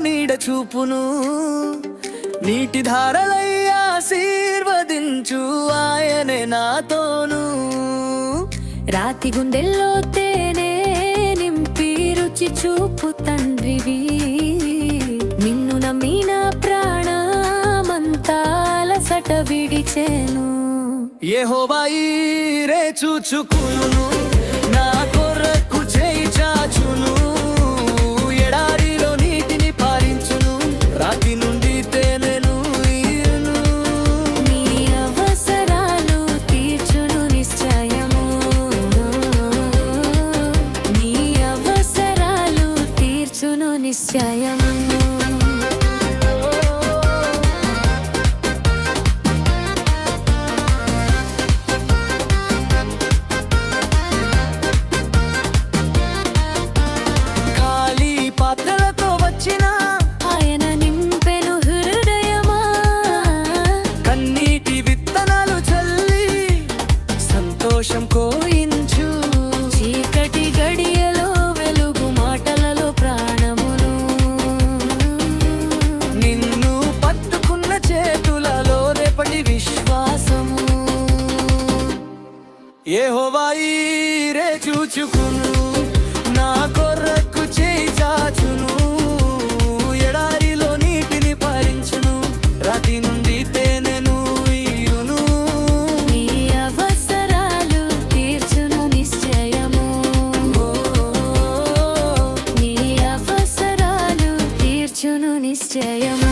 నీడ చూపును నీటి ధారలై ఆశీర్వదించు ఆయనే నాతోను రాతి గుండెల్లో తేనె నింపి రుచి చూపు తండ్రివి నిన్ను నమ్మిన ప్రాణమంతా అలసట విడిచెను యెహోవా ఈరే చూచుకును నా కొరకు చేయి చాచును ఎడారిలో నీటిని పారించును రాతి నుండి తేనెను ఈయును నీ అవసరాలు తీర్చును నిశ్చయము నీ అవసరాలు తీర్చును నిశ్చయము సంతోషం కోయించు చీకటి గడియలో వెలుగు మాటలలో ప్రాణమును నిన్ను పట్టుకున్న చేతులలో రేపటి విశ్వాసము యెహోవా ఈరే చూచుకును నా కొరకు చేయి చాచును ఎడారిలో నీటిని పారించును రాతి నుండి తేనెను ఈయును నీ అవసరాలు తీర్చును నిశ్చయము నీ అవసరాలు తీర్చును నిశ్చయము